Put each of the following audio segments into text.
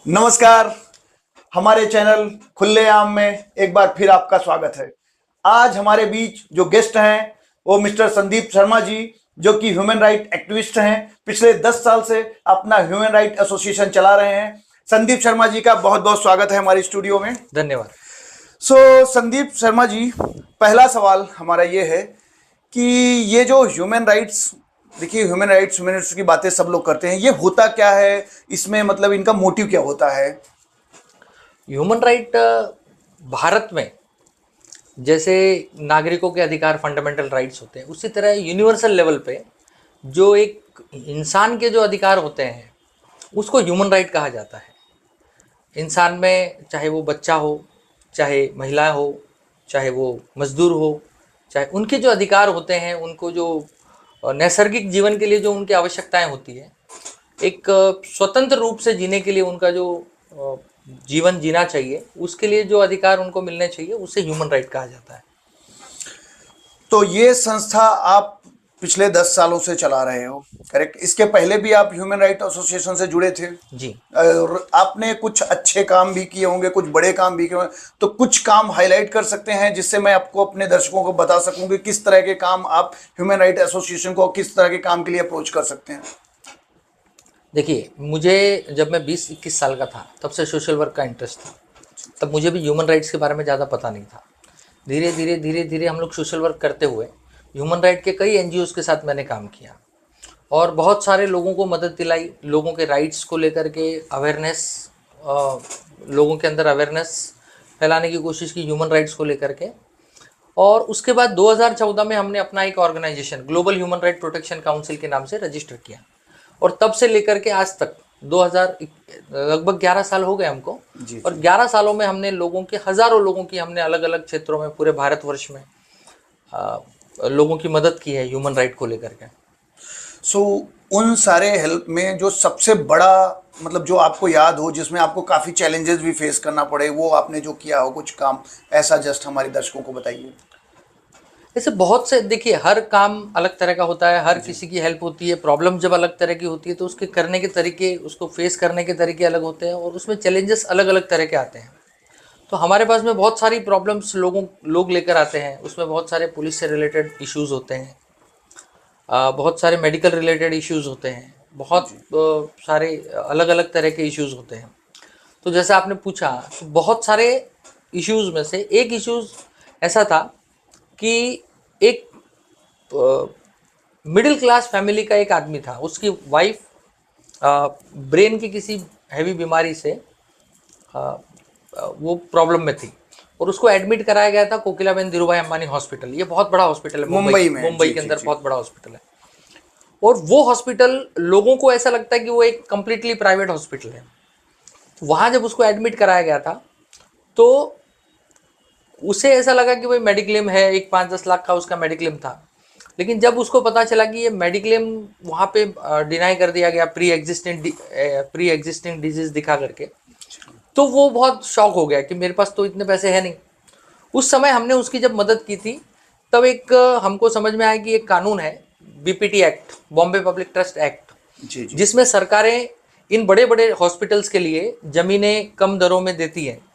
नमस्कार। हमारे चैनल खुलेआम में एक बार फिर आपका स्वागत है। आज हमारे बीच जो गेस्ट हैं वो मिस्टर संदीप शर्मा जी, जो कि ह्यूमन राइट एक्टिविस्ट हैं। पिछले 10 साल से अपना ह्यूमन राइट एसोसिएशन चला रहे हैं। संदीप शर्मा जी का बहुत बहुत स्वागत है हमारी स्टूडियो में। धन्यवाद। संदीप शर्मा जी, पहला सवाल हमारा ये है कि ये जो ह्यूमन राइट्स, देखिए ह्यूमन राइट्स की बातें सब लोग करते हैं, ये होता क्या है, इसमें मतलब इनका मोटिव क्या होता है? ह्यूमन राइट भारत में जैसे नागरिकों के अधिकार फंडामेंटल राइट्स होते हैं, उसी तरह यूनिवर्सल लेवल पे जो एक इंसान के जो अधिकार होते हैं उसको ह्यूमन राइट कहा जाता है। इंसान में चाहे वो बच्चा हो, चाहे महिला हो, चाहे वो मजदूर हो, चाहे उनके जो अधिकार होते हैं, उनको जो नैसर्गिक जीवन के लिए जो उनकी आवश्यकताएं होती है, एक स्वतंत्र रूप से जीने के लिए उनका जो जीवन जीना चाहिए, उसके लिए जो अधिकार उनको मिलने चाहिए, उसे ह्यूमन राइट कहा जाता है। तो ये संस्था आप पिछले 10 सालों से चला रहे हो, करेक्ट? इसके पहले भी आप ह्यूमन राइट एसोसिएशन से जुड़े थे जी। और आपने कुछ अच्छे काम भी किए होंगे, कुछ बड़े काम भी किए होंगे, तो कुछ काम हाईलाइट कर सकते हैं जिससे मैं आपको, अपने दर्शकों को बता सकूं कि किस तरह के काम आप ह्यूमन राइट एसोसिएशन को किस तरह के काम के लिए अप्रोच कर सकते हैं? देखिए, मुझे जब मैं 20-21 साल का था तब से सोशल वर्क का इंटरेस्ट था। तब मुझे भी ह्यूमन राइट्स के बारे में ज़्यादा पता नहीं था। धीरे धीरे हम लोग सोशल वर्क करते हुए ह्यूमन राइट के कई एनजीओज़ के साथ मैंने काम किया और बहुत सारे लोगों को मदद दिलाई। लोगों के राइट्स को लेकर के अवेयरनेस, लोगों के अंदर अवेयरनेस फैलाने की कोशिश की ह्यूमन राइट्स को लेकर के। और उसके बाद 2014 में हमने अपना एक organization global human right protection council के नाम से रजिस्टर किया और तब से लेकर के आज तक 2000 लगभग 11 साल हो गए हमको। जी। और 11 सालों में हमने लोगों की, हज़ारों लोगों की, हमने अलग अलग क्षेत्रों में पूरे भारतवर्ष में लोगों की मदद की है ह्यूमन राइट को लेकर के। उन सारे हेल्प में जो सबसे बड़ा, मतलब जो आपको याद हो, जिसमें आपको काफ़ी चैलेंजेस भी फेस करना पड़े, वो आपने जो किया हो कुछ काम ऐसा, जस्ट हमारे दर्शकों को बताइए। ऐसे बहुत से, देखिए, हर काम अलग तरह का होता है, हर किसी की हेल्प होती है। प्रॉब्लम जब अलग तरह की होती है तो उसके करने के तरीके, उसको फेस करने के तरीके अलग होते हैं और उसमें चैलेंजेस अलग अलग तरह के आते हैं। तो हमारे पास में बहुत सारी प्रॉब्लम्स लोग लेकर आते हैं। उसमें बहुत सारे पुलिस से रिलेटेड इश्यूज़ होते हैं, बहुत सारे मेडिकल रिलेटेड इश्यूज़ होते हैं, बहुत सारे अलग अलग तरह के इश्यूज़ होते हैं। तो जैसे आपने पूछा, तो बहुत सारे इश्यूज़ में से एक इश्यूज़ ऐसा था कि एक मिडिल क्लास फैमिली का एक आदमी था। उसकी वाइफ ब्रेन की किसी हैवी बीमारी से वो प्रॉब्लम में थी और उसको एडमिट कराया गया था कोकिलाबेन धीरूभाई अंबानी हॉस्पिटल। ये बहुत बड़ा हॉस्पिटल है मुंबई के अंदर, बहुत बड़ा हॉस्पिटल है। और वो हॉस्पिटल, लोगों को ऐसा लगता है कि वो एक कंप्लीटली प्राइवेट हॉस्पिटल है। वहाँ जब उसको एडमिट कराया गया था तो उसे ऐसा लगा कि भाई मेडिक्लेम है, एक 5-10 लाख का उसका मेडिक्लेम था। लेकिन जब उसको पता चला कि ये मेडिक्लेम वहाँ पे डिनाई कर दिया गया, प्री एग्जिस्टिंग डिजीज दिखा करके, तो वो बहुत शॉक हो गया कि मेरे पास तो इतने पैसे हैं नहीं। उस समय हमने उसकी जब मदद की थी तब एक हमको समझ में आया कि एक कानून है, BPT act, Bombay public trust act, जिसमें सरकारें इन बड़े बड़े हॉस्पिटल्स के लिए ज़मीनें कम दरों में देती हैं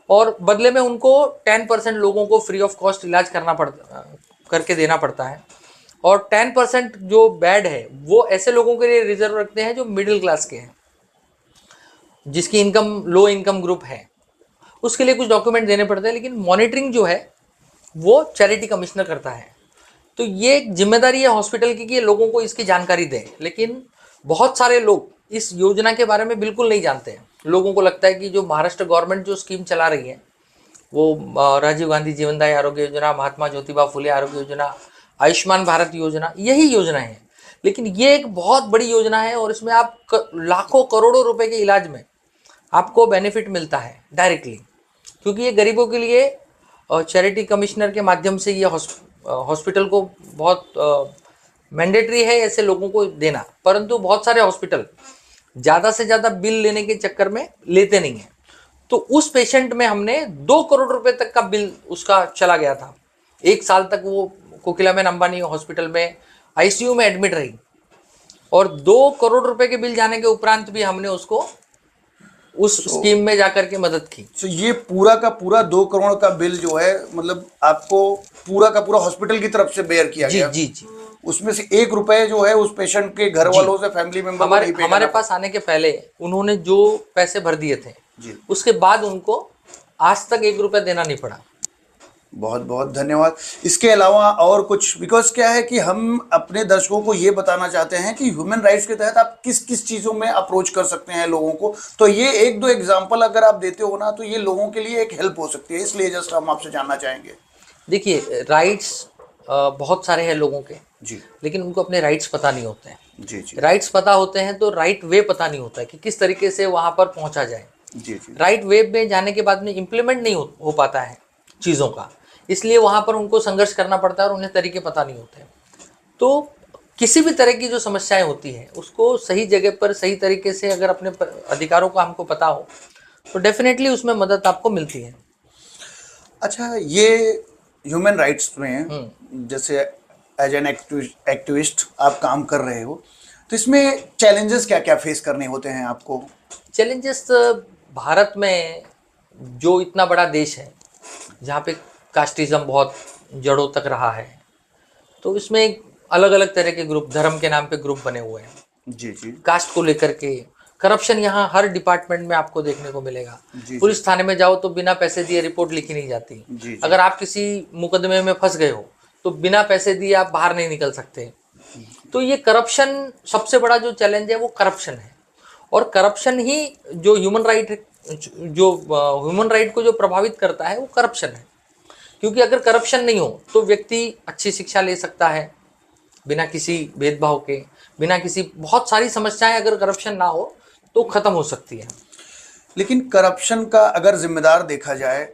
और बदले में उनको 10% लोगों को फ्री ऑफ कॉस्ट इलाज करके देना पड़ता है। और 10% जो बेड है वो ऐसे लोगों के लिए रिजर्व रखते हैं जो मिडिल क्लास के हैं, जिसकी इनकम लो इनकम ग्रुप है। उसके लिए कुछ डॉक्यूमेंट देने पड़ते हैं, लेकिन मॉनिटरिंग जो है वो चैरिटी कमिश्नर करता है। तो ये एक जिम्मेदारी है हॉस्पिटल की कि ये लोगों को इसकी जानकारी दें। लेकिन बहुत सारे लोग इस योजना के बारे में बिल्कुल नहीं जानते हैं। लोगों को लगता है कि जो महाराष्ट्र गवर्नमेंट जो स्कीम चला रही है, वो राजीव गांधी जीवनदायी आरोग्य योजना, महात्मा ज्योतिबा फुले आरोग्य योजना, आयुष्मान भारत योजना, यही योजना है। लेकिन ये एक बहुत बड़ी योजना है और इसमें आप लाखों करोड़ों रुपए के इलाज में आपको बेनिफिट मिलता है डायरेक्टली, क्योंकि ये गरीबों के लिए चैरिटी कमिश्नर के माध्यम से ये हॉस्पिटल को बहुत मैंडेटरी है ऐसे लोगों को देना। परंतु बहुत सारे हॉस्पिटल ज़्यादा से ज़्यादा बिल लेने के चक्कर में लेते नहीं हैं। तो उस पेशेंट में हमने 2 करोड़ रुपए तक का बिल उसका चला गया था। 1 साल तक वो कोकिलाबेन अंबानी हॉस्पिटल में आईसीयू में एडमिट रही और 2 करोड़ रुपए के बिल जाने के उपरांत भी हमने उसको उस स्कीम में जाकर के मदद की। तो ये पूरा का पूरा 2 करोड़ का बिल जो है मतलब आपको पूरा का पूरा हॉस्पिटल की तरफ से बेयर किया जी गया? जी जी। उसमें से 1 रुपए जो है उस पेशेंट के घर वालों से, फैमिली मेंबर को नहीं पे हमारे पास आने के पहले उन्होंने जो पैसे भर दिए थे जी, उसके बाद उनको आज तक 1 रुपया देना नहीं पड़ा। बहुत बहुत धन्यवाद। इसके अलावा और कुछ, बिकॉज क्या है कि हम अपने दर्शकों को ये बताना चाहते हैं कि ह्यूमन राइट्स के तहत आप किस किस चीज़ों में अप्रोच कर सकते हैं लोगों को, तो ये 1-2 एग्जांपल अगर आप देते हो ना तो ये लोगों के लिए एक हेल्प हो सकती है, इसलिए जस्ट हम आपसे जानना चाहेंगे। देखिए, राइट्स बहुत सारे हैं लोगों के जी लेकिन उनको अपने राइट्स पता नहीं होते हैं। जी जी राइट्स पता होते हैं तो राइट वे पता नहीं होता है कि किस तरीके से वहां पर पहुंचा जाए। जी जी राइट वे में जाने के बाद में इम्प्लीमेंट नहीं हो पाता है चीज़ों का, इसलिए वहां पर उनको संघर्ष करना पड़ता है और उन्हें तरीके पता नहीं होते। तो किसी भी तरह की जो समस्याएं होती हैं उसको सही जगह पर सही तरीके से अगर अपने अधिकारों का हमको पता हो तो डेफिनेटली उसमें मदद आपको मिलती है। अच्छा, ये ह्यूमन राइट्स में जैसे एज एन एक्टिविस्ट आप काम कर रहे हो, तो इसमें चैलेंजेस क्या क्या फेस करने होते हैं आपको? चैलेंजेस भारत में, जो इतना बड़ा देश है जहाँ पे कास्टिज्म बहुत जड़ों तक रहा है, तो इसमें अलग अलग तरह के ग्रुप, धर्म के नाम पे ग्रुप बने हुए हैं। जी जी कास्ट को लेकर के करप्शन यहाँ हर डिपार्टमेंट में आपको देखने को मिलेगा। जी पुलिस थाने में जाओ तो बिना पैसे दिए रिपोर्ट लिखी नहीं जाती। जी अगर आप किसी मुकदमे में फंस गए हो तो बिना पैसे दिए आप बाहर नहीं निकल सकते। तो ये करप्शन सबसे बड़ा जो चैलेंज है वो करप्शन है, और करप्शन ही जो ह्यूमन राइट को जो प्रभावित करता है वो करप्शन है। क्योंकि अगर करप्शन नहीं हो तो व्यक्ति अच्छी शिक्षा ले सकता है बिना किसी भेदभाव के, बिना किसी, बहुत सारी समस्याएं अगर करप्शन ना हो तो खत्म हो सकती है। लेकिन करप्शन का अगर जिम्मेदार देखा जाए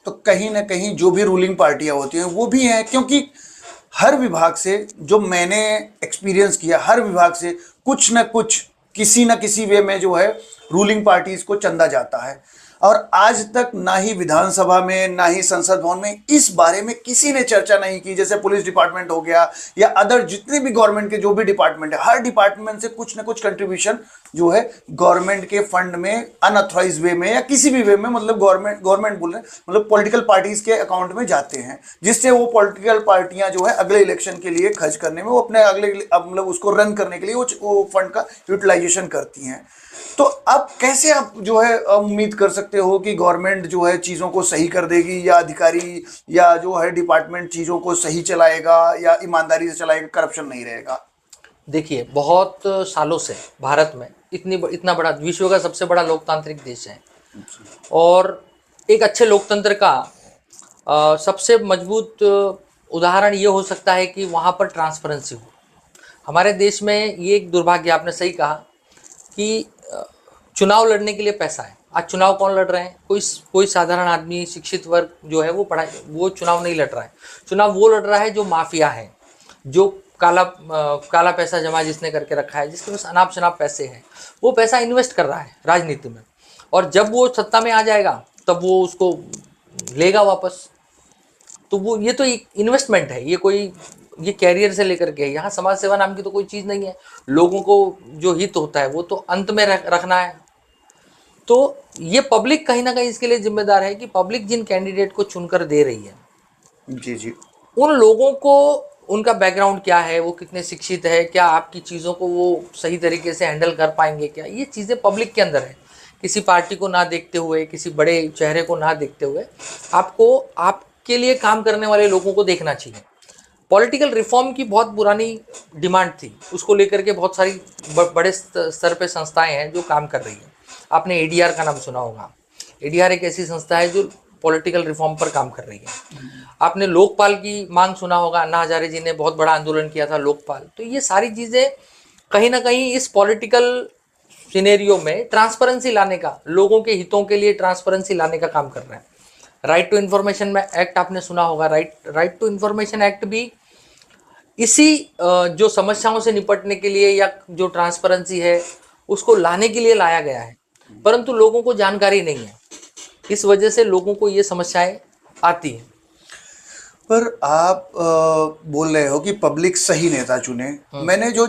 तो कहीं ना कहीं जो भी रूलिंग पार्टियां होती हैं वो भी हैं, क्योंकि हर विभाग से, जो मैंने एक्सपीरियंस किया, हर विभाग से कुछ ना कुछ किसी ना किसी वे में जो है रूलिंग पार्टीज को चंदा जाता है। और आज तक ना ही विधानसभा में ना ही संसद भवन में इस बारे में किसी ने चर्चा नहीं की। जैसे पुलिस डिपार्टमेंट हो गया या अदर जितने भी गवर्नमेंट के जो भी डिपार्टमेंट है, हर डिपार्टमेंट से कुछ ना कुछ कंट्रीब्यूशन जो है गवर्नमेंट के फंड में अनऑथराइज वे में या किसी भी वे में, मतलब गवर्नमेंट बोल रहे हैं, मतलब पॉलिटिकल पार्टीज के अकाउंट में जाते हैं, जिससे वो पॉलिटिकल पार्टियां जो है अगले इलेक्शन के लिए खर्च करने में, वो अपने अगले मतलब उसको रन करने के लिए वो फंड का यूटिलाइजेशन करती हैं। तो अब कैसे आप जो है उम्मीद कर सकते हो कि गवर्नमेंट जो है चीज़ों को सही कर देगी, या अधिकारी या जो है डिपार्टमेंट चीज़ों को सही चलाएगा या ईमानदारी से चलाएगा, करप्शन नहीं रहेगा? देखिए, बहुत सालों से भारत में इतना बड़ा, विश्व का सबसे बड़ा लोकतांत्रिक देश है, और एक अच्छे लोकतंत्र का सबसे मजबूत उदाहरण ये हो सकता है कि वहाँ पर ट्रांसपेरेंसी हो। हमारे देश में ये एक दुर्भाग्य, आपने सही कहा कि चुनाव लड़ने के लिए पैसा है। आज चुनाव कौन लड़ रहे हैं? कोई साधारण आदमी, शिक्षित वर्ग जो है वो चुनाव नहीं लड़ रहा है। चुनाव वो लड़ रहा है जो माफिया है, जो काला पैसा जमा जिसने करके रखा है, जिसके पास अनाप शनाप पैसे हैं, वो पैसा इन्वेस्ट कर रहा है राजनीति में, और जब वो सत्ता में आ जाएगा तब वो उसको लेगा वापस। तो वो, ये तो एक इन्वेस्टमेंट है, ये कैरियर से लेकर के, यहाँ समाज सेवा नाम की तो कोई चीज़ नहीं है। लोगों को जो हित होता है वो तो अंत में रखना है। तो ये पब्लिक कहीं ना कहीं इसके लिए जिम्मेदार है कि पब्लिक जिन कैंडिडेट को चुनकर दे रही है, जी जी, उन लोगों को, उनका बैकग्राउंड क्या है, वो कितने शिक्षित है, क्या आपकी चीज़ों को वो सही तरीके से हैंडल कर पाएंगे क्या, ये चीज़ें पब्लिक के अंदर है। किसी पार्टी को ना देखते हुए, किसी बड़े चेहरे को ना देखते हुए, आपको आपके लिए काम करने वाले लोगों को देखना चाहिए। पॉलिटिकल रिफॉर्म की बहुत पुरानी डिमांड थी, उसको लेकर के बहुत सारी बड़े स्तर पे संस्थाएं हैं जो काम कर रही हैं। आपने एडीआर का नाम सुना होगा। एडीआर एक ऐसी संस्था है जो पॉलिटिकल रिफॉर्म पर काम कर रही है। आपने लोकपाल की मांग सुना होगा, अन्ना हजारे जी ने बहुत बड़ा आंदोलन किया था लोकपाल। तो ये सारी चीज़ें कहीं ना कहीं इस पॉलिटिकल सिनेरियो में ट्रांसपेरेंसी लाने का, लोगों के हितों के लिए ट्रांसपेरेंसी लाने का काम कर रहे हैं। राइट टू इन्फॉर्मेशन में एक्ट आपने सुना होगा। राइट टू इन्फॉर्मेशन एक्ट भी इसी जो समस्याओं से निपटने के लिए या जो ट्रांसपेरेंसी है उसको लाने के लिए लाया गया है, परंतु लोगों को जानकारी नहीं है, इस वजह से लोगों को ये समस्याएं आती हैं। पर आप बोल रहे हो कि पब्लिक सही नेता चुने। मैंने जो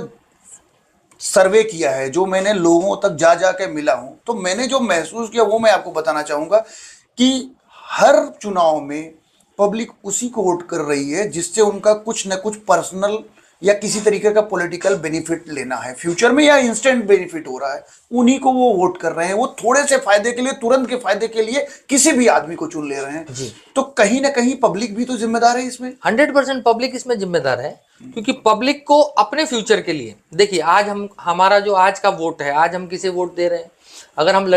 सर्वे किया है, जो मैंने लोगों तक जा जा के मिला हूं, तो मैंने जो महसूस किया वो मैं आपको बताना चाहूंगा कि हर चुनाव में पब्लिक उसी को वोट कर रही है जिससे उनका कुछ न कुछ पर्सनल या किसी तरीके का पॉलिटिकल बेनिफिट लेना है फ्यूचर में, या इंस्टेंट बेनिफिट हो रहा है, उन्हीं को वो वोट कर रहे हैं। वो थोड़े से फायदे के लिए, तुरंत के फायदे के लिए किसी भी आदमी को चुन ले रहे हैं जी। तो कहीं ना कहीं पब्लिक भी तो जिम्मेदार है इसमें। 100% पब्लिक इसमें जिम्मेदार है, क्योंकि पब्लिक को अपने फ्यूचर के लिए, देखिए आज हमारा जो आज का वोट है, आज हम किसे वोट दे रहे हैं। अगर हम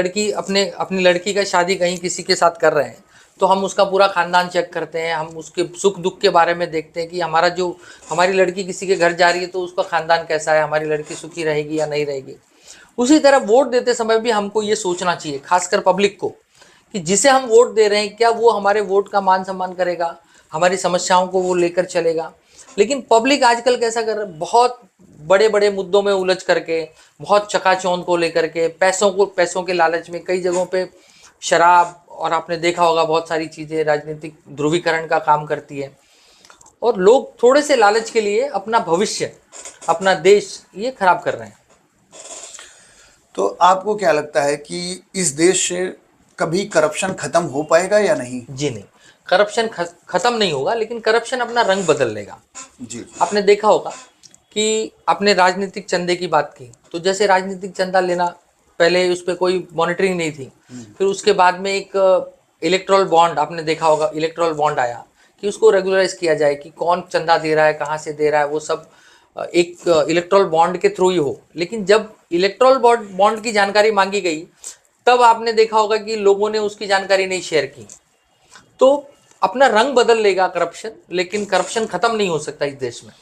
अपनी लड़की का शादी कहीं किसी के साथ कर रहे हैं तो हम उसका पूरा खानदान चेक करते हैं, हम उसके सुख दुख के बारे में देखते हैं कि हमारी लड़की किसी के घर जा रही है तो उसका खानदान कैसा है, हमारी लड़की सुखी रहेगी या नहीं रहेगी। उसी तरह वोट देते समय भी हमको ये सोचना चाहिए, खासकर पब्लिक को, कि जिसे हम वोट दे रहे हैं क्या वो हमारे वोट का मान सम्मान करेगा, हमारी समस्याओं को वो लेकर चलेगा। लेकिन पब्लिक आजकल कैसा कर रहा है, बहुत बड़े बड़े मुद्दों में उलझ करके, बहुत चकाचौंध को लेकर के, पैसों के लालच में कई जगहों पे शराब, और आपने देखा होगा बहुत सारी चीज़ें राजनीतिक ध्रुवीकरण का काम करती है, और लोग थोड़े से लालच के लिए अपना भविष्य, अपना देश ये खराब कर रहे हैं। तो आपको क्या लगता है कि इस देश से कभी करप्शन खत्म हो पाएगा या नहीं? जी नहीं, करप्शन खत्म नहीं होगा, लेकिन करप्शन अपना रंग बदल लेगा। जी। आपने देखा होगा कि आपने राजनीतिक चंदे की बात की, तो जैसे राजनीतिक चंदा लेना, पहले उस पर कोई मॉनिटरिंग नहीं थी, फिर उसके बाद में एक इलेक्ट्रल बॉन्ड, आपने देखा होगा इलेक्ट्रल बॉन्ड आया कि उसको रेगुलराइज किया जाए कि कौन चंदा दे रहा है, कहाँ से दे रहा है, वो सब एक इलेक्ट्रल बॉन्ड के थ्रू ही हो। लेकिन जब इलेक्ट्रल बॉन्ड की जानकारी मांगी गई तब आपने देखा होगा कि लोगों ने उसकी जानकारी नहीं शेयर की। तो अपना रंग बदल लेगा करप्शन, लेकिन करप्शन खत्म नहीं हो सकता इस देश में।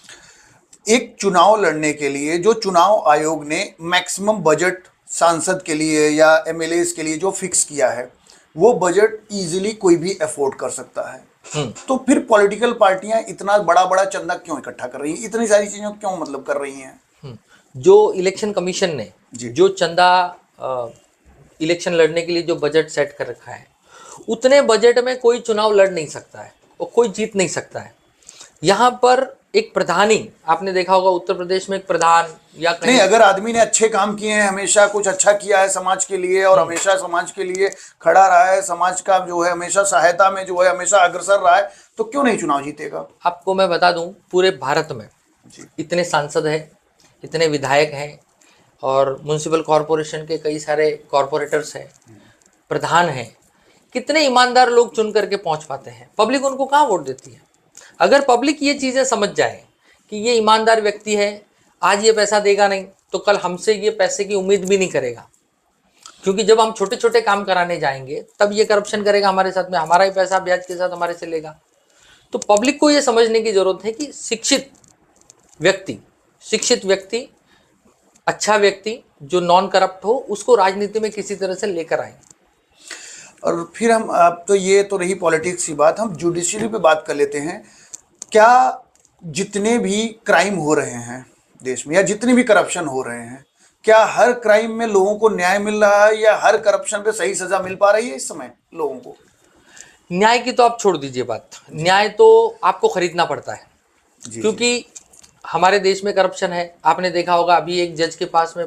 एक चुनाव लड़ने के लिए जो चुनाव आयोग ने मैक्सिमम बजट सांसद के लिए या एमएलएस के लिए जो फिक्स किया है, वो बजट इजीली कोई भी अफोर्ड कर सकता है। तो फिर पॉलिटिकल पार्टियां इतना बड़ा बड़ा चंदा क्यों इकट्ठा कर रही हैं, इतनी सारी चीजें क्यों मतलब कर रही हैं? जो इलेक्शन कमीशन ने जो चंदा इलेक्शन लड़ने के लिए जो बजट सेट कर रखा है, उतने बजट में कोई चुनाव लड़ नहीं सकता है और कोई जीत नहीं सकता है। यहाँ पर एक प्रधानी, आपने देखा होगा उत्तर प्रदेश में एक प्रधान या कहीं, नहीं, अगर आदमी ने अच्छे काम किए हैं, हमेशा कुछ अच्छा किया है समाज के लिए और हमेशा समाज के लिए खड़ा रहा है, समाज का जो है हमेशा सहायता में जो है हमेशा अग्रसर रहा है, तो क्यों नहीं चुनाव जीतेगा? आपको मैं बता दूं, पूरे भारत में इतने सांसद हैं, इतने विधायक हैं, और म्युनिसिपल कॉरपोरेशन के कई सारे कॉरपोरेटर्स हैं, प्रधान हैं, कितने ईमानदार लोग चुन करके पहुंच पाते हैं। पब्लिक उनको कहाँ वोट देती है? अगर पब्लिक ये चीज़ें समझ जाए कि ये ईमानदार व्यक्ति है, आज ये पैसा देगा नहीं तो कल हमसे ये पैसे की उम्मीद भी नहीं करेगा, क्योंकि जब हम छोटे छोटे काम कराने जाएंगे तब ये करप्शन करेगा हमारे साथ में, हमारा ही पैसा ब्याज के साथ हमारे से लेगा। तो पब्लिक को ये समझने की जरूरत है कि शिक्षित व्यक्ति, अच्छा व्यक्ति जो नॉन करप्ट हो, उसको राजनीति में किसी तरह से लेकर आए। और फिर हम, अब तो ये तो रही पॉलिटिक्स की बात, हम जुडिशरी पे बात कर लेते हैं। क्या जितने भी क्राइम हो रहे हैं देश में या जितने भी करप्शन हो रहे हैं, क्या हर क्राइम में लोगों को न्याय मिल रहा है या हर करप्शन पे सही सजा मिल पा रही है इस समय लोगों को? न्याय की तो आप छोड़ दीजिए बात, न्याय तो आपको खरीदना पड़ता है, क्योंकि हमारे देश में करप्शन है। आपने देखा होगा अभी एक जज के पास में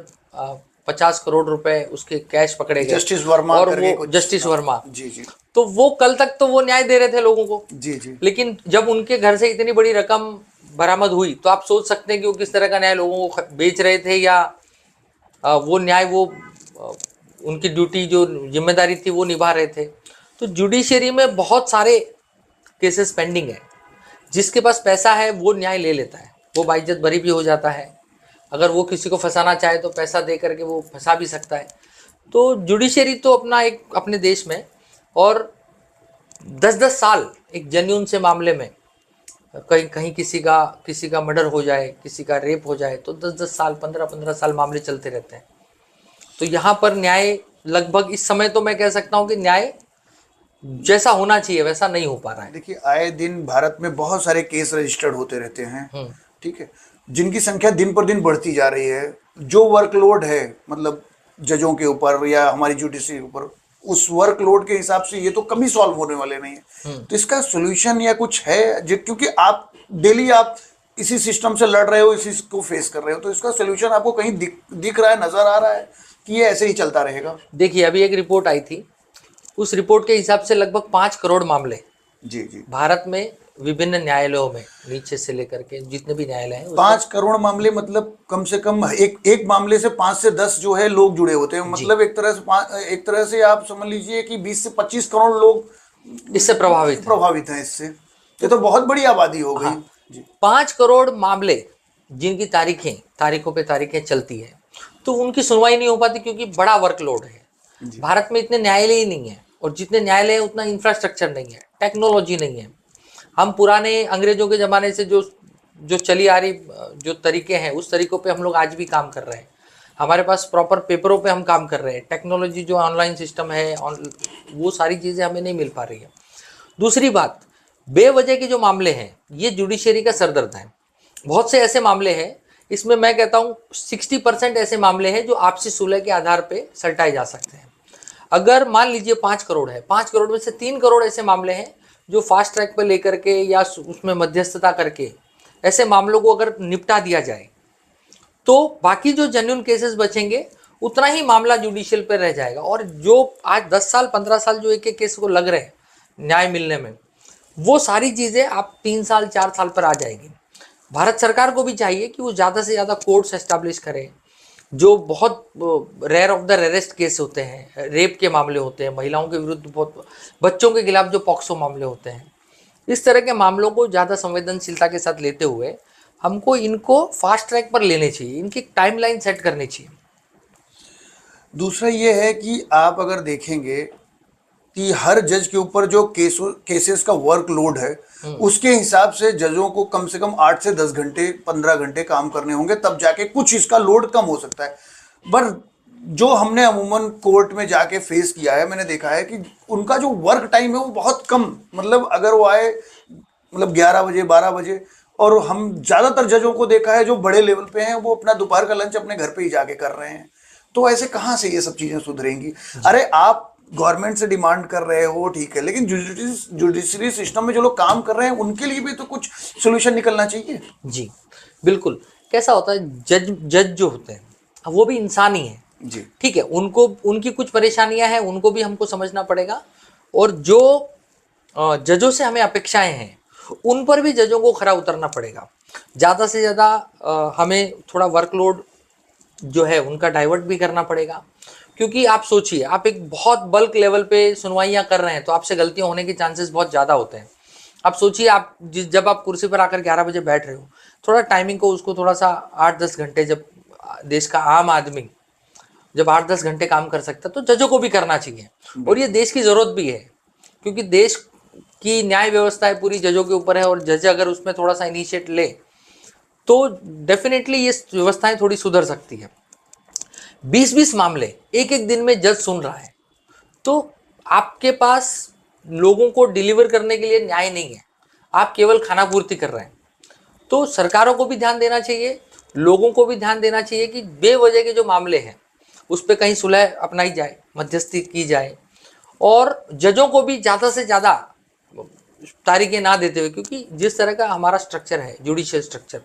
50 करोड़ रुपए उसके कैश पकड़े गए, जस्टिस वर्मा, और वो जस्टिस वर्मा जी, तो वो कल तक तो वो न्याय दे रहे थे लोगों को जी। लेकिन जब उनके घर से इतनी बड़ी रकम बरामद हुई तो आप सोच सकते हैं कि वो किस तरह का न्याय लोगों को बेच रहे थे, या वो न्याय उनकी ड्यूटी जो जिम्मेदारी थी वो निभा रहे थे। तो जुडिशरी में बहुत सारे केसेस पेंडिंग है। जिसके पास पैसा है वो न्याय ले लेता है, वो बाइज्जत बरी भी हो जाता है। अगर वो किसी को फंसाना चाहे तो पैसा दे करके वो फंसा भी सकता है। तो जुडिशरी तो अपने देश में, और 10-10 साल एक जेन्युइन से मामले में कहीं किसी का मर्डर हो जाए, किसी का रेप हो जाए तो 10-10 साल, 15-15 साल मामले चलते रहते हैं। तो यहाँ पर न्याय लगभग इस समय तो मैं कह सकता हूँ कि न्याय जैसा होना चाहिए वैसा नहीं हो पा रहा है। देखिए, आए दिन भारत में बहुत सारे केस रजिस्टर्ड होते रहते हैं, ठीक है, जिनकी संख्या दिन पर दिन बढ़ती जा रही है। जो वर्कलोड है मतलब जजों के ऊपर या हमारी जुडिशरी के ऊपर, उस वर्कलोड के हिसाब से ये तो कभी सॉल्व होने वाले नहीं है। तो इसका सोल्यूशन या कुछ है? क्योंकि आप डेली आप इसी सिस्टम से लड़ रहे हो, इसी को फेस कर रहे हो, तो इसका सोल्यूशन आपको कहीं दिख रहा है, नजर आ रहा है कि ये ऐसे ही चलता रहेगा? देखिए, अभी एक रिपोर्ट आई थी, उस रिपोर्ट के हिसाब से लगभग 5 करोड़ मामले जी जी भारत में विभिन्न न्यायालयों में, नीचे से लेकर के जितने भी न्यायालय हैं, 5 करोड़ मामले, मतलब कम से कम एक मामले से 5 से 10 जो है लोग जुड़े होते हैं, मतलब एक तरह से आप समझ लीजिए कि 20 से 25 करोड़ लोग इससे प्रभावित हैं इससे। ये तो बहुत बड़ी आबादी हो गई। हाँ, 5 करोड़ मामले जिनकी तारीखों पे तारीखें चलती है, तो उनकी सुनवाई नहीं हो पाती क्योंकि बड़ा वर्कलोड है। भारत में इतने न्यायालय ही नहीं है, और जितने न्यायालय है उतना इंफ्रास्ट्रक्चर नहीं है, टेक्नोलॉजी नहीं है। हम पुराने अंग्रेजों के ज़माने से जो चली आ रही जो तरीके हैं, उस तरीकों पे हम लोग आज भी काम कर रहे हैं। हमारे पास प्रॉपर पेपरों पे हम काम कर रहे हैं। टेक्नोलॉजी जो ऑनलाइन सिस्टम है, वो सारी चीज़ें हमें नहीं मिल पा रही है। दूसरी बात, बेवजह के जो मामले हैं, ये जुडिशरी का सरदर्द है। बहुत से ऐसे मामले हैं, इसमें मैं कहता हूँ 60% ऐसे मामले हैं जो आपसी सुलह के आधार पे सलटाए जा सकते हैं। अगर मान लीजिए 5 करोड़ है, 5 करोड़ में से 3 करोड़ ऐसे मामले हैं जो फास्ट ट्रैक पर लेकर के या उसमें मध्यस्थता करके ऐसे मामलों को अगर निपटा दिया जाए, तो बाकी जो जेन्युइन केसेस बचेंगे, उतना ही मामला जुडिशियल पर रह जाएगा। और जो आज 10 साल 15 साल जो एक एक केस को लग रहे हैं न्याय मिलने में, वो सारी चीज़ें आप 3 साल 4 साल पर आ जाएगी। भारत सरकार को भी चाहिए कि वो ज़्यादा से ज़्यादा कोर्ट्स एस्टैब्लिश करें। जो बहुत rare of the rarest case होते हैं, रेप के मामले होते हैं, महिलाओं के विरुद्ध बहुत, बच्चों के खिलाफ जो पॉक्सो मामले होते हैं, इस तरह के मामलों को ज़्यादा संवेदनशीलता के साथ लेते हुए हमको इनको फास्ट ट्रैक पर लेने चाहिए, इनकी टाइमलाइन सेट करनी चाहिए। दूसरा ये है कि आप अगर देखेंगे कि हर जज के ऊपर जो केसेस का वर्कलोड है, उसके हिसाब से जजों को कम से कम 8 से 10 घंटे 15 घंटे काम करने होंगे, तब जाके कुछ इसका लोड कम हो सकता है। पर जो हमने अमूमन कोर्ट में जाके फेस किया है, मैंने देखा है कि उनका जो वर्क टाइम है वो बहुत कम, मतलब अगर वो आए मतलब 11 बजे 12 बजे, और हम ज़्यादातर जजों को देखा है जो बड़े लेवल पे हैं, वो अपना दोपहर का लंच अपने घर पे ही जाके कर रहे हैं। तो ऐसे कहाँ से ये सब चीज़ें सुधरेंगी? अरे आप गवर्नमेंट से डिमांड कर रहे हो, ठीक है, लेकिन जुडिशरी सिस्टम में जो लोग काम कर रहे हैं उनके लिए भी तो कुछ सोल्यूशन निकलना चाहिए। जी बिल्कुल। कैसा होता है, जज जो होते हैं वो भी इंसान ही है जी, ठीक है, उनको उनकी कुछ परेशानियां हैं, उनको भी हमको समझना पड़ेगा। और जो जजों से हमें अपेक्षाएं हैं, उन पर भी जजों को खरा उतरना पड़ेगा। ज़्यादा से ज़्यादा हमें थोड़ा वर्कलोड जो है उनका डाइवर्ट भी करना पड़ेगा। क्योंकि आप सोचिए, आप एक बहुत बल्क लेवल पे सुनवाइयाँ कर रहे हैं, तो आपसे गलतियाँ होने के चांसेस बहुत ज़्यादा होते हैं। आप सोचिए, आप जब आप कुर्सी पर आकर 11 बजे बैठ रहे हो, थोड़ा टाइमिंग को उसको थोड़ा सा 8-10 घंटे, जब देश का आम आदमी जब 8-10 घंटे काम कर सकता है, तो जजों को भी करना चाहिए। और ये देश की ज़रूरत भी है, क्योंकि देश की न्याय व्यवस्था है पूरी जजों के ऊपर है, और जज अगर उसमें थोड़ा सा इनिशिएट ले तो डेफिनेटली ये व्यवस्थाएं थोड़ी सुधर सकती है। 20-20 मामले एक एक दिन में जज सुन रहा है, तो आपके पास लोगों को डिलीवर करने के लिए न्याय नहीं है, आप केवल खाना पूर्ति कर रहे हैं। तो सरकारों को भी ध्यान देना चाहिए, लोगों को भी ध्यान देना चाहिए कि बेवजह के जो मामले हैं उस पर कहीं सुलह अपनाई जाए, मध्यस्थी की जाए, और जजों को भी ज़्यादा से ज़्यादा तारीखें ना देते हुए, क्योंकि जिस तरह का हमारा स्ट्रक्चर है, जुडिशियल स्ट्रक्चर,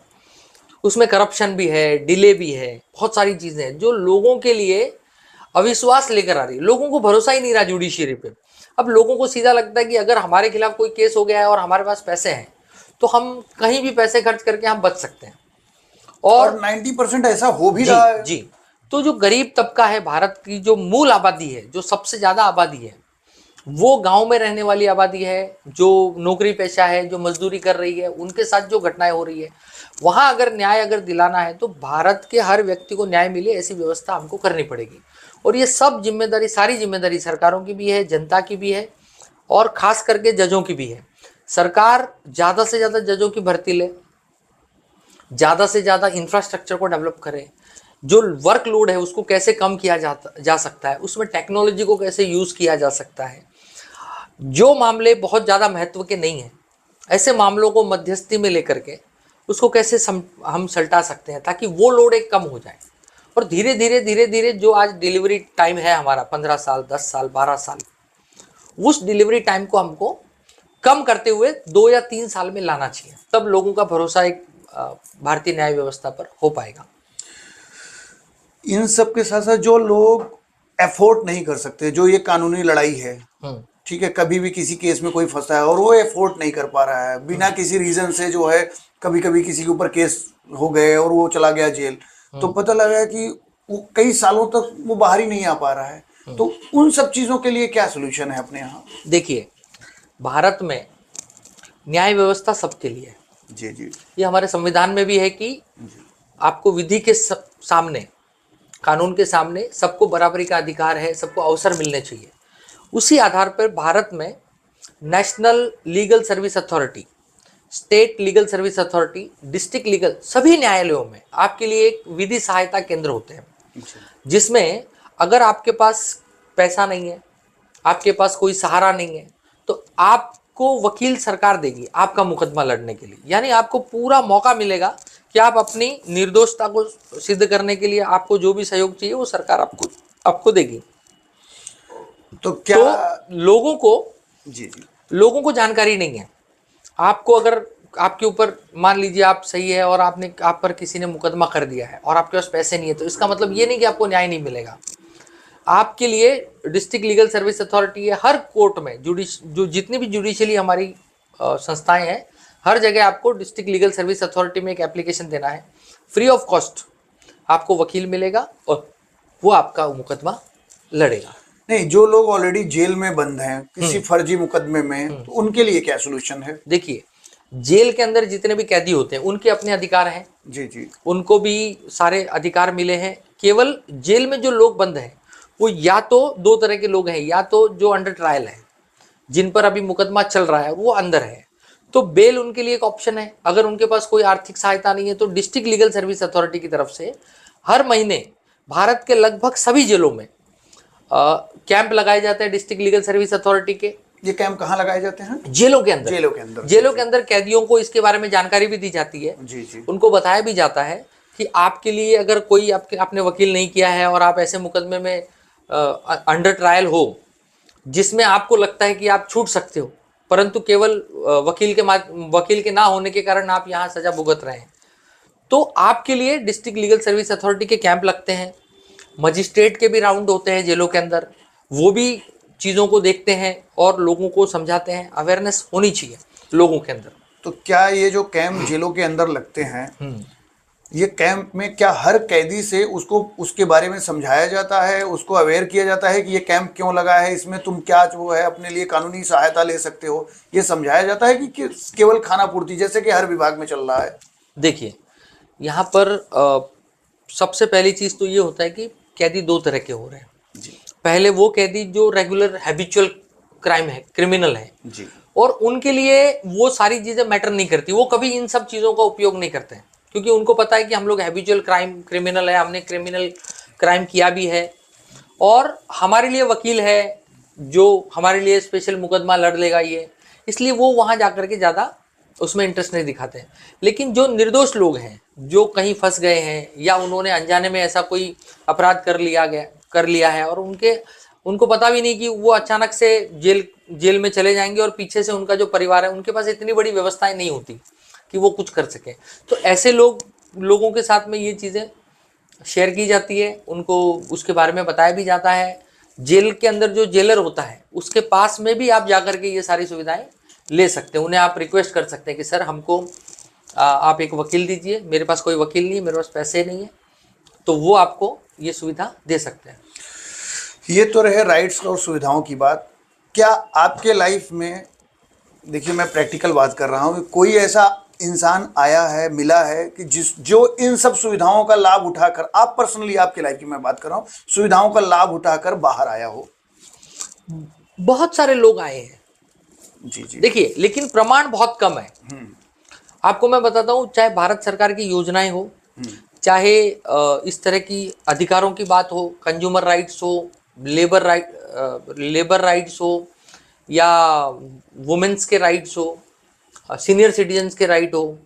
उसमें करप्शन भी है, डिले भी है, बहुत सारी चीज़ें हैं जो लोगों के लिए अविश्वास लेकर आ रही है। लोगों को भरोसा ही नहीं रहा जुडिशरी पे। अब लोगों को सीधा लगता है कि अगर हमारे खिलाफ कोई केस हो गया है और हमारे पास पैसे हैं, तो हम कहीं भी पैसे खर्च करके हम बच सकते हैं। और 90% ऐसा हो भी रहा है। जी, तो जो गरीब तबका है, भारत की जो मूल आबादी है, जो सबसे ज़्यादा आबादी है, वो गांव में रहने वाली आबादी है, जो नौकरी पेशा है, जो मजदूरी कर रही है, उनके साथ जो घटनाएं हो रही है, वहाँ अगर न्याय अगर दिलाना है, तो भारत के हर व्यक्ति को न्याय मिले, ऐसी व्यवस्था हमको करनी पड़ेगी। और ये सब जिम्मेदारी, सारी जिम्मेदारी सरकारों की भी है, जनता की भी है, और खास करके जजों की भी है। सरकार ज़्यादा से ज़्यादा जजों की भर्ती ले, ज़्यादा से ज़्यादा इंफ्रास्ट्रक्चर को डेवलप करे, जो वर्कलोड है उसको कैसे कम किया जा सकता है, उसमें टेक्नोलॉजी को कैसे यूज़ किया जा सकता है। जो मामले बहुत ज़्यादा महत्व के नहीं हैं, ऐसे मामलों को मध्यस्थी में लेकर के उसको कैसे हम सलटा सकते हैं, ताकि वो लोड एक कम हो जाए। और धीरे धीरे जो आज डिलीवरी टाइम है हमारा 15 साल, 10 साल, 12 साल, उस डिलीवरी टाइम को हमको कम करते हुए 2 या 3 साल में लाना चाहिए। तब लोगों का भरोसा एक भारतीय न्याय व्यवस्था पर हो पाएगा। इन सब के साथ साथ जो लोग एफोर्ड नहीं कर सकते, जो ये कानूनी लड़ाई है, ठीक है, कभी भी किसी केस में कोई फंसा है और वो एफोर्ड नहीं कर पा रहा है, बिना किसी रीजन से जो है, कभी कभी किसी के ऊपर केस हो गए और वो चला गया जेल, तो पता लगा कि वो कई सालों तक वो बाहर ही नहीं आ पा रहा है। तो उन सब चीजों के लिए क्या सोल्यूशन है अपने यहाँ? देखिए, भारत में न्याय व्यवस्था सबके लिए है। जी जी। ये हमारे संविधान में भी है कि आपको विधि के सामने, कानून के सामने सबको बराबरी का अधिकार है, सबको अवसर मिलने चाहिए। उसी आधार पर भारत में national legal service authority, state legal service authority, district legal, सभी न्यायालयों में आपके लिए एक विधि सहायता केंद्र होते हैं, जिसमें अगर आपके पास पैसा नहीं है, आपके पास कोई सहारा नहीं है, तो आपको वकील सरकार देगी आपका मुकदमा लड़ने के लिए। यानी आपको पूरा मौका मिलेगा कि आप अपनी निर्दोषता को सिद्ध करने के लिए आपको जो भी सहयोग चाहिए वो सरकार आपको देगी। तो क्या लोगों को जी लोगों को जानकारी नहीं है। आपको अगर आपके ऊपर मान लीजिए आप सही है और आप पर किसी ने मुकदमा कर दिया है और आपके पास पैसे नहीं है, तो इसका मतलब ये नहीं कि आपको न्याय नहीं मिलेगा। आपके लिए डिस्ट्रिक्ट लीगल सर्विस अथॉरिटी है, हर कोर्ट में जो जितनी भी जुडिशियली हमारी संस्थाएं हैं, हर जगह आपको डिस्ट्रिक्ट लीगल सर्विस अथॉरिटी में एक एप्लीकेशन देना है। फ्री ऑफ कॉस्ट आपको वकील मिलेगा और वो आपका मुकदमा लड़ेगा। नहीं, जो लोग ऑलरेडी जेल में बंद हैं किसी फर्जी मुकदमे में, तो उनके लिए क्या सोल्यूशन है? देखिए, जेल के अंदर जितने भी कैदी होते हैं उनके अपने अधिकार हैं। जी जी। उनको भी सारे अधिकार मिले हैं। केवल जेल में जो लोग बंद हैं वो या तो दो तरह के लोग हैं, या तो जो अंडर ट्रायल है, जिन पर अभी मुकदमा चल रहा है, वो अंदर है, तो बेल उनके लिए एक ऑप्शन है। अगर उनके पास कोई आर्थिक सहायता नहीं है तो डिस्ट्रिक्ट लीगल सर्विस अथॉरिटी की तरफ से हर महीने भारत के लगभग सभी जेलों में कैंप लगाए जाते हैं डिस्ट्रिक्ट लीगल सर्विस अथॉरिटी के। ये कैंप कहाँ लगाए जाते हैं? जेलों के अंदर। जेलों के अंदर कैदियों को इसके बारे में जानकारी भी दी जाती है। जी जी। उनको बताया भी जाता है कि आपके लिए अगर कोई आपने वकील नहीं किया है और आप ऐसे मुकदमे में अंडर ट्रायल हो जिसमें आपको लगता है कि आप छूट सकते हो, परंतु केवल वकील के ना होने के कारण आप यहाँ सजा भुगत रहे हैं, तो आपके लिए डिस्ट्रिक्ट लीगल सर्विस अथॉरिटी के कैंप लगते हैं। मजिस्ट्रेट के भी राउंड होते हैं जेलों के अंदर, वो भी चीज़ों को देखते हैं और लोगों को समझाते हैं। अवेयरनेस होनी चाहिए लोगों के अंदर। तो क्या ये जो कैंप जेलों के अंदर लगते हैं, ये कैंप में क्या हर कैदी से उसको उसके बारे में समझाया जाता है, उसको अवेयर किया जाता है कि ये कैंप क्यों लगा है, इसमें तुम क्या जो है अपने लिए कानूनी सहायता ले सकते हो, ये समझाया जाता है कि केवल खाना पूर्ति जैसे कि हर विभाग में चल रहा है? देखिए, यहाँ पर सबसे पहली चीज़ तो ये होता है कि कैदी दो तरह के हो रहे हैं जी। पहले वो कैदी जो रेगुलर हैबिचुअल क्रिमिनल है जी, और उनके लिए वो सारी चीज़ें मैटर नहीं करती, वो कभी इन सब चीज़ों का उपयोग नहीं करते हैं, क्योंकि उनको पता है कि हम लोग हैबिचुअल क्रिमिनल है, हमने क्रिमिनल क्राइम किया भी है और हमारे लिए वकील है जो हमारे लिए स्पेशल मुकदमा लड़ लेगा ये, इसलिए वो वहाँ जा कर के ज़्यादा उसमें इंटरेस्ट नहीं दिखाते हैं। लेकिन जो निर्दोष लोग हैं, जो कहीं फंस गए हैं या उन्होंने अनजाने में ऐसा कोई अपराध कर लिया है और उनको पता भी नहीं कि वो अचानक से जेल में चले जाएंगे और पीछे से उनका जो परिवार है उनके पास इतनी बड़ी व्यवस्थाएं नहीं होती कि वो कुछ कर सकें, तो ऐसे लोगों के साथ में ये चीज़ें शेयर की जाती है, उनको उसके बारे में बताया भी जाता है। जेल के अंदर जो जेलर होता है उसके पास में भी आप जाकर के ये सारी सुविधाएं ले सकते हैं। उन्हें आप रिक्वेस्ट कर सकते हैं कि सर हमको आप एक वकील दीजिए, मेरे पास कोई वकील नहीं है, मेरे पास पैसे नहीं है, तो वो आपको ये सुविधा दे सकते हैं। ये तो रहे राइट्स और सुविधाओं की बात। क्या आपके लाइफ में, देखिए मैं प्रैक्टिकल बात कर रहा हूँ, कोई ऐसा इंसान आया है, मिला है कि जो इन सब सुविधाओं का लाभ उठाकर, आप पर्सनली आपके लाइफ की मैं बात कर रहा हूँ, सुविधाओं का लाभ उठाकर बाहर आया हो? बहुत सारे लोग आए हैं जी जी। देखिए, लेकिन प्रमाण बहुत कम है। आपको मैं बताता हूँ, चाहे भारत सरकार की योजनाएं हो, चाहे इस तरह की अधिकारों की बात हो, कंज्यूमर राइट्स हो, लेबर राइट्स हो, या वुमेन्स के राइट्स हो, सीनियर सिटीजन्स के राइट हो,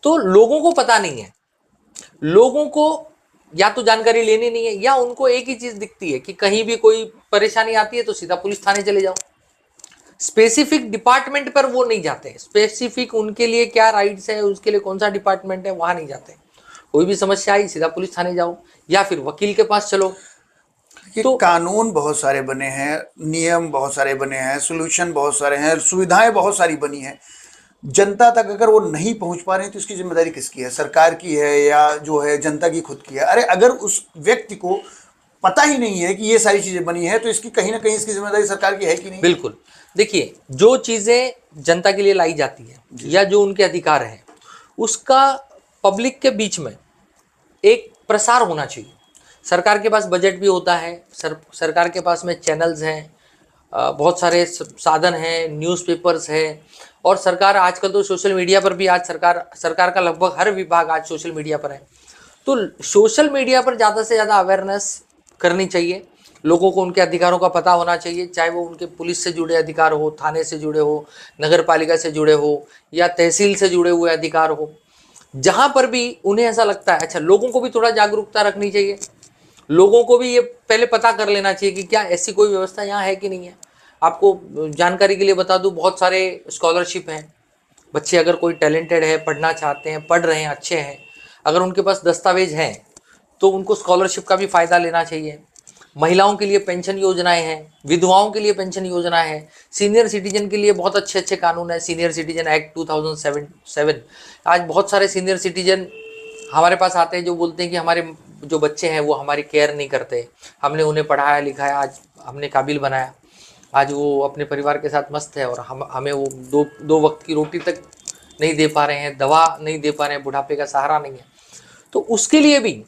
तो लोगों को पता नहीं है। लोगों को या तो जानकारी लेनी नहीं है, या उनको एक ही चीज़ दिखती है कि कहीं भी कोई परेशानी आती है तो सीधा पुलिस थाने चले जाओ, स्पेसिफिक डिपार्टमेंट पर वो नहीं जाते, स्पेसिफिक उनके लिए क्या राइट्स है, उसके लिए कौन सा डिपार्टमेंट है, वहां नहीं जाते। कोई भी समस्या आई सीधा पुलिस थाने जाओ या फिर वकील के पास चलो। तो कानून बहुत सारे बने हैं, नियम बहुत सारे बने हैं, सॉल्यूशन बहुत सारे हैं, सुविधाएं बहुत सारी बनी हैं, जनता तक अगर वो नहीं पहुंच पा रहे हैं तो इसकी जिम्मेदारी किसकी है? सरकार की है या जो है जनता की खुद की है? अरे अगर उस व्यक्ति को पता ही नहीं है कि ये सारी चीजें बनी है तो इसकी कहीं ना कहीं इसकी जिम्मेदारी सरकार की है कि नहीं? बिल्कुल। देखिए, जो चीजें जनता के लिए लाई जाती है या जो उनके अधिकार है, उसका पब्लिक के बीच में एक प्रसार होना चाहिए। सरकार के पास बजट भी होता है, सरकार के पास में चैनल्स हैं, बहुत सारे साधन हैं, न्यूज़पेपर्स हैं, और सरकार आजकल तो सोशल मीडिया पर भी, आज सरकार का लगभग हर विभाग आज सोशल मीडिया पर है। तो सोशल मीडिया पर ज़्यादा से ज़्यादा अवेयरनेस करनी चाहिए, लोगों को उनके अधिकारों का पता होना चाहिए, चाहे वो उनके पुलिस से जुड़े अधिकार हो, थाने से जुड़े हो, नगर पालिका से जुड़े हो या तहसील से जुड़े हुए अधिकार हो। जहाँ पर भी उन्हें ऐसा लगता है, अच्छा, लोगों को भी थोड़ा जागरूकता रखनी चाहिए, लोगों को भी ये पहले पता कर लेना चाहिए कि क्या ऐसी कोई व्यवस्था यहाँ है कि नहीं है। आपको जानकारी के लिए बता दूं, बहुत सारे स्कॉलरशिप हैं, बच्चे अगर कोई टैलेंटेड है, पढ़ना चाहते हैं, पढ़ रहे हैं, अच्छे हैं, अगर उनके पास दस्तावेज हैं तो उनको स्कॉलरशिप का भी फ़ायदा लेना चाहिए। महिलाओं के लिए पेंशन योजनाएं हैं, विधवाओं के लिए पेंशन योजना है, सीनियर सिटीजन के लिए बहुत अच्छे अच्छे कानून है, सीनियर सिटीजन एक्ट 2007। आज बहुत सारे सीनियर सिटीजन हमारे पास आते हैं जो बोलते हैं कि हमारे जो बच्चे हैं वो हमारी केयर नहीं करते, हमने उन्हें पढ़ाया लिखाया, आज हमने काबिल बनाया, आज वो अपने परिवार के साथ मस्त है और हमें वो दो वक्त की रोटी तक नहीं दे पा रहे हैं, दवा नहीं दे पा रहे हैं, बुढ़ापे का सहारा नहीं है। तो उसके लिए भी,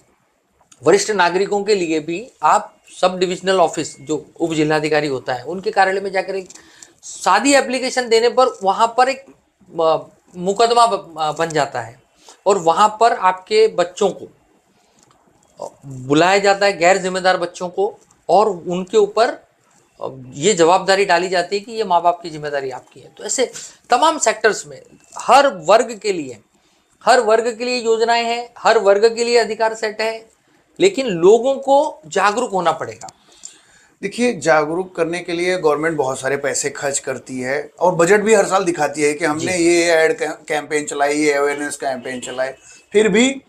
वरिष्ठ नागरिकों के लिए भी, आप सब डिविजनल ऑफिस जो उप जिलाधिकारी होता है उनके कार्यालय में जाकर एक सादी एप्लीकेशन देने पर वहाँ पर एक मुकदमा बन जाता है और वहाँ पर आपके बच्चों को बुलाया जाता है, गैर जिम्मेदार बच्चों को, और उनके ऊपर ये जवाबदारी डाली जाती है कि ये माँ बाप की जिम्मेदारी आपकी है। तो ऐसे तमाम सेक्टर्स में हर वर्ग के लिए योजनाएं हैं, हर वर्ग के लिए अधिकार सेट है, लेकिन लोगों को जागरूक होना पड़ेगा। देखिए, जागरूक करने के लिए गवर्नमेंट बहुत सारे पैसे खर्च करती है और बजट भी हर साल दिखाती है कि हमने ये एड कैंपेन चलाई, ये अवेयरनेस कैंपेन चलाए, फिर भी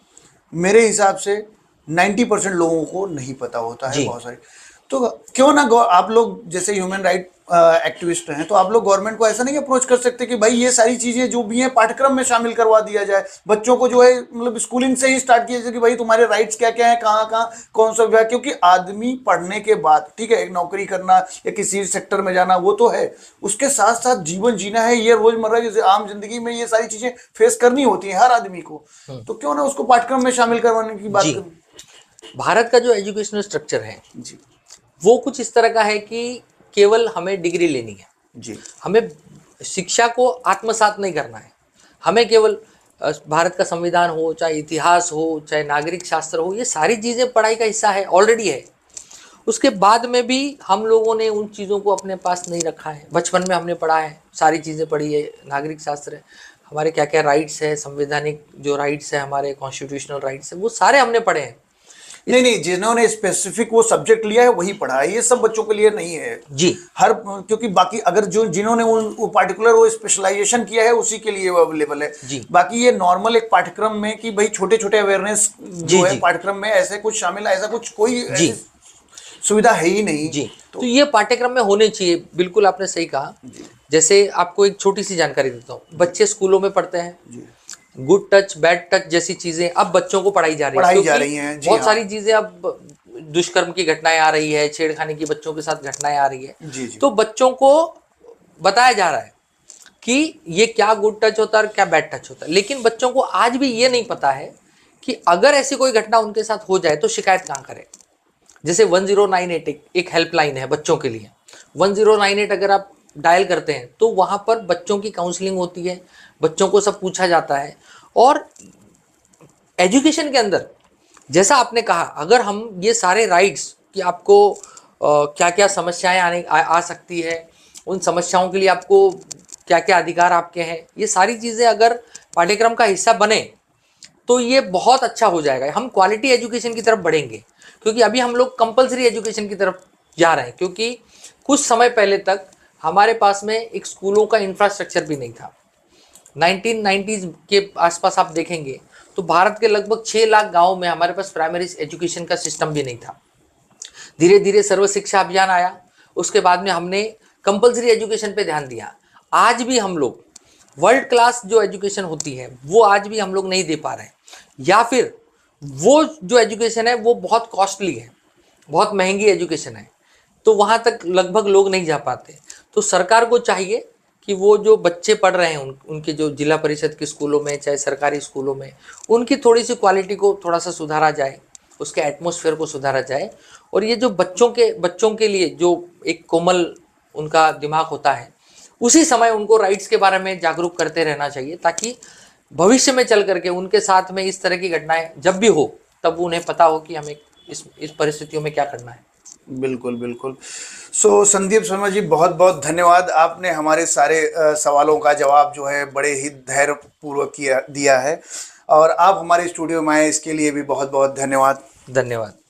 मेरे हिसाब से 90% लोगों को नहीं पता होता है बहुत सारे। तो क्यों ना आप लोग जैसे ह्यूमन राइट एक्टिविस्ट हैं तो आप लोग गवर्नमेंट को ऐसा नहीं अप्रोच कर सकते कि भाई ये सारी चीजें जो भी हैं पाठ्यक्रम में शामिल करवा दिया जाए, बच्चों को जो है मतलब स्कूलिंग से ही स्टार्ट किया जाए कि भाई तुम्हारे राइट्स क्या क्या है, कहाँ कहाँ कौन सा विभाग, क्योंकि आदमी पढ़ने के बाद ठीक है एक नौकरी करना या किसी सेक्टर में जाना वो तो है, उसके साथ साथ जीवन जीना है, ये रोजमर्रा जैसे आम जिंदगी में ये सारी चीजें फेस करनी होती है हर आदमी को, तो क्यों ना उसको पाठ्यक्रम में शामिल करवाने की बात करें। भारत का जो एजुकेशनल स्ट्रक्चर है जी, वो कुछ इस तरह का है कि केवल हमें डिग्री लेनी है जी, हमें शिक्षा को आत्मसात नहीं करना है, हमें केवल भारत का संविधान हो, चाहे इतिहास हो, चाहे नागरिक शास्त्र हो, ये सारी चीज़ें पढ़ाई का हिस्सा है, ऑलरेडी है। उसके बाद में भी हम लोगों ने उन चीज़ों को अपने पास नहीं रखा है। बचपन में हमने पढ़ा है, सारी चीज़ें पढ़ी है, नागरिक शास्त्र है, हमारे क्या क्या राइट्स है, संवैधानिक जो राइट्स है, हमारे कॉन्स्टिट्यूशनल राइट्स है, वो सारे हमने पढ़े हैं। नहीं, जिन्होंने स्पेसिफिक वो सब्जेक्ट लिया है वही पढ़ा है, ये सब बच्चों के लिए नहीं है जी। हर, क्योंकि बाकी अगर जो जिन्होंने वो पार्टिकुलर वो स्पेशलाइजेशन किया है उसी के लिए वो अवेलेबल है जी। बाकी ये नॉर्मल एक पाठ्यक्रम में कि भाई छोटे छोटे अवेयरनेस जो है पाठ्यक्रम में ऐसे कुछ शामिल, ऐसा कुछ कोई सुविधा है ही नहीं जी। तो ये पाठ्यक्रम में होने चाहिए, बिल्कुल आपने सही कहा। जैसे आपको एक छोटी सी जानकारी देता हूँ, बच्चे स्कूलों में पढ़ते हैं, गुड टच बैड टच जैसी चीजें अब बच्चों को पढ़ाई जा रही हैं। बहुत सारी चीजें अब दुष्कर्म की घटनाएं आ रही है, छेड़खानी की बच्चों के साथ घटनाएं आ रही है, तो बच्चों को बताया जा रहा है कि ये क्या गुड टच होता है और क्या बैड टच होता है, लेकिन बच्चों को आज भी ये नहीं पता है कि अगर ऐसी कोई घटना उनके साथ हो जाए तो शिकायत कहाँ करें। जैसे 1098 एक हेल्पलाइन है बच्चों के लिए, 1098 अगर आप डायल करते हैं तो वहाँ पर बच्चों की काउंसलिंग होती है, बच्चों को सब पूछा जाता है। और एजुकेशन के अंदर जैसा आपने कहा, अगर हम ये सारे राइट्स कि आपको क्या क्या समस्याएं आ सकती है, उन समस्याओं के लिए आपको क्या क्या अधिकार आपके हैं, ये सारी चीज़ें अगर पाठ्यक्रम का हिस्सा बने तो ये बहुत अच्छा हो जाएगा। हम क्वालिटी एजुकेशन की तरफ बढ़ेंगे, क्योंकि अभी हम लोग कंपलसरी एजुकेशन की तरफ जा रहे हैं, क्योंकि कुछ समय पहले तक हमारे पास में एक स्कूलों का इंफ्रास्ट्रक्चर भी नहीं था। 1990s के आसपास आप देखेंगे तो भारत के लगभग 6 लाख गाँव में हमारे पास प्राइमरी एजुकेशन का सिस्टम भी नहीं था। धीरे धीरे सर्व शिक्षा अभियान आया, उसके बाद में हमने कंपलसरी एजुकेशन पे ध्यान दिया। आज भी हम लोग वर्ल्ड क्लास जो एजुकेशन होती है वो आज भी हम लोग नहीं दे पा रहे हैं, या फिर वो जो एजुकेशन है वो बहुत कॉस्टली है, बहुत महंगी एजुकेशन है, तो वहाँ तक लगभग लोग नहीं जा पाते। तो सरकार को चाहिए कि वो जो बच्चे पढ़ रहे हैं उनके जो जिला परिषद के स्कूलों में चाहे सरकारी स्कूलों में, उनकी थोड़ी सी क्वालिटी को थोड़ा सा सुधारा जाए, उसके एटमॉस्फेयर को सुधारा जाए। और ये जो बच्चों के लिए जो एक कोमल उनका दिमाग होता है, उसी समय उनको राइट्स के बारे में जागरूक करते रहना चाहिए, ताकि भविष्य में चल करके उनके साथ में इस तरह की घटनाएं जब भी हो तब उन्हें पता हो कि हमें इस परिस्थितियों में क्या करना है। बिल्कुल बिल्कुल। सो संदीप शर्मा जी, बहुत बहुत धन्यवाद। आपने हमारे सारे सवालों का जवाब जो है बड़े ही धैर्यपूर्वक दिया है, और आप हमारे स्टूडियो में आए इसके लिए भी बहुत बहुत धन्यवाद। धन्यवाद।